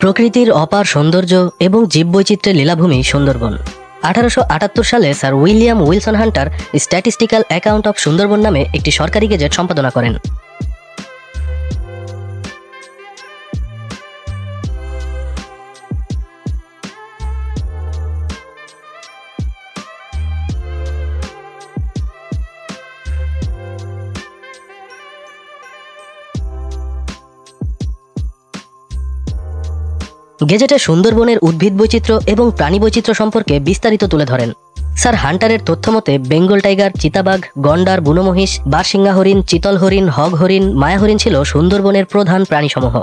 প্রকৃতির অপার সৌন্দর্য এবং জীববৈচিত্র্যের লীলাভূমি সুন্দরবন। 1878 সালে sir William Wilson Hunter statistical account of Sundarban নামে একটি সরকারি গেজেট সম্পাদনা করেন। গেজেটে সুন্দরবনের উদ্ভিদ বৈচিত্র্য এবং প্রাণী বৈচিত্র্য সম্পর্কে বিস্তারিত তুলে ধরেন। স্যার হান্টারের তথ্যমতে বেঙ্গল টাইগার, চিতাবাঘ, গন্ডার, বুনোমহিষ, বারশিঙ্গা হরিণ, চিতল হরিণ, হগ হরিণ, মায়া হরিণ ছিল সুন্দরবনের প্রধান প্রাণীসমূহ।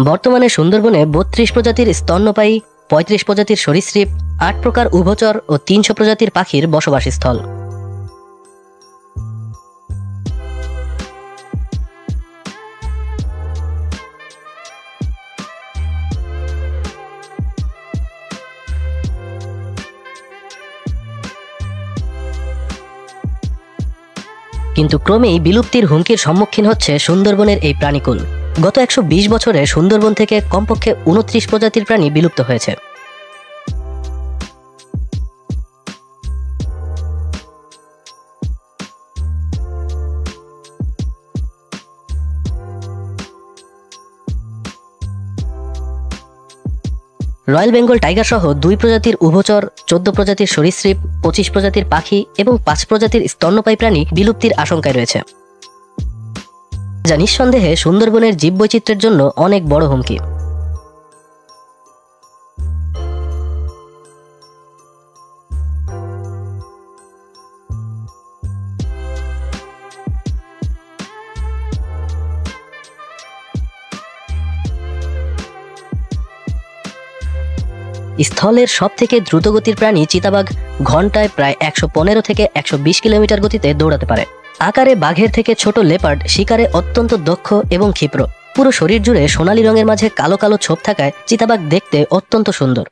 বর্তমানে সুন্দরবনে 32 প্রজাতির স্তন্যপায়ী, 35 প্রজাতির সরীসৃপ, 8 প্রকার উভচর ও 300 প্রজাতির পাখির বসবাসস্থল। কিন্তু ক্রমেই বিলুপ্তির হুমকির সম্মুখীন হচ্ছে সুন্দরবনের এই প্রাণীকুল। গত 120 বছরে সুন্দরবন থেকে কমপক্ষে 29 প্রজাতির প্রাণী বিলুপ্ত হয়েছে। রয়্যাল বেঙ্গল টাইগার সহ 2 প্রজাতির উভচর, 14 প্রজাতির সরীসৃপ, 25 প্রজাতির পাখি এবং 5 প্রজাতির স্তন্যপায়ী প্রাণী বিলুপ্তির আশঙ্কায় রয়েছে, যা নিঃসন্দেহে সুন্দরবনের জীববৈচিত্র্যের জন্য অনেক বড় হুমকি। স্থলের সবথেকে দ্রুতগতির প্রাণী চিতাবাঘ ঘন্টায় প্রায় 115 থেকে 120 কিলোমিটার গতিতে দৌড়াতে পারে। আকারে বাঘের থেকে ছোট লেপার্ড শিকারে অত্যন্ত দক্ষ এবং ক্ষিপ্র। পুরো শরীর জুড়ে সোনালী রঙের মাঝে কালো কালো ছোপ থাকায় চিতাবাঘ দেখতে অত্যন্ত সুন্দর।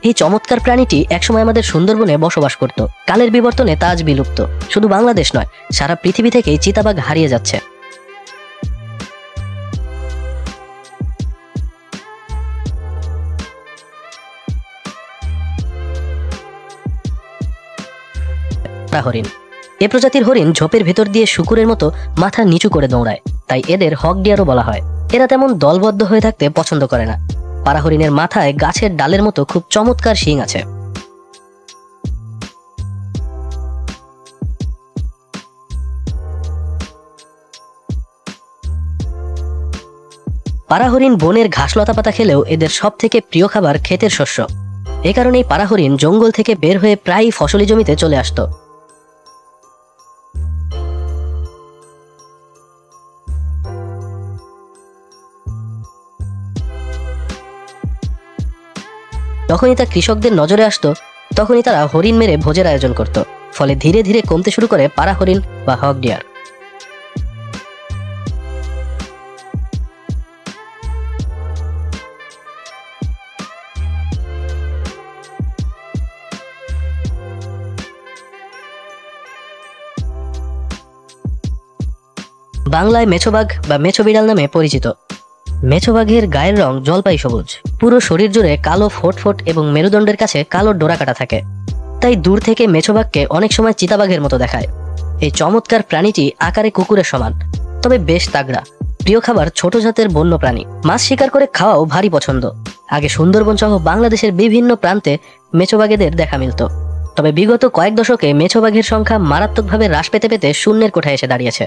এই চমৎকার প্রাণীটি একসময় আমাদের সুন্দরবনে বসবাস করত। কালের বিবর্তনে তা আজ বিলুপ্ত। শুধু বাংলাদেশ নয়, সারা পৃথিবী থেকেই চিতাবাঘ হারিয়ে যাচ্ছে। হরিণ। এ প্রজাতির হরিণ ঝোপের ভেতর দিয়ে শুকুরের মতো মাথা নিচু করে দৌড়ায়, তাই এদের হক ডিয়ারও বলা হয়। এরা তেমন দলবদ্ধ হয়ে থাকতে পছন্দ করে না। পাড়া হরিণের মাথায় গাছের ডালের মতো খুব চমৎকার শিং আছে। পাড়া হরিণ বনের ঘাসলতা পাতা খেলেও এদের সব থেকে প্রিয় খাবার ক্ষেতের শস্য। এ কারণেই পাড়া হরিণ জঙ্গল থেকে বের হয়ে প্রায়ই ফসলি জমিতে চলে আসতো। যখনই তা কৃষকদের নজরে আসতো, তখনই তারা হরিণ মেরে ভোজের আয়োজন করত। ফলে ধীরে ধীরে কমতে শুরু করে পাড়া হরিণ বা হক ডিয়ার। বাংলায় মেছোবাঘ বা মেছো বিড়াল নামে পরিচিত। মেছোবাঘের গায়ের রং জলপাই সবুজ। পুরো শরীর জুড়ে কালো ফোট এবং মেরুদণ্ডের কাছে কালো ডোরা কাটা থাকে, তাই দূর থেকে মেছোবাঘকে অনেক সময় চিতাবাঘের মতো দেখায়। এই চমৎকার প্রাণীটি আকারে কুকুরের সমান, তবে বেশ তাগড়া। প্রিয় খাবার ছোট জাতের বন্য প্রাণী। মাছ শিকার করে খাওয়াও ভারী পছন্দ। আগে সুন্দরবন সহ বাংলাদেশের বিভিন্ন প্রান্তে মেছোবাঘেদের দেখা মিলত, তবে বিগত কয়েক দশকে মেছোবাঘের সংখ্যা মারাত্মকভাবে হ্রাস পেতে পেতে শূন্যের কোঠায় এসে দাঁড়িয়েছে।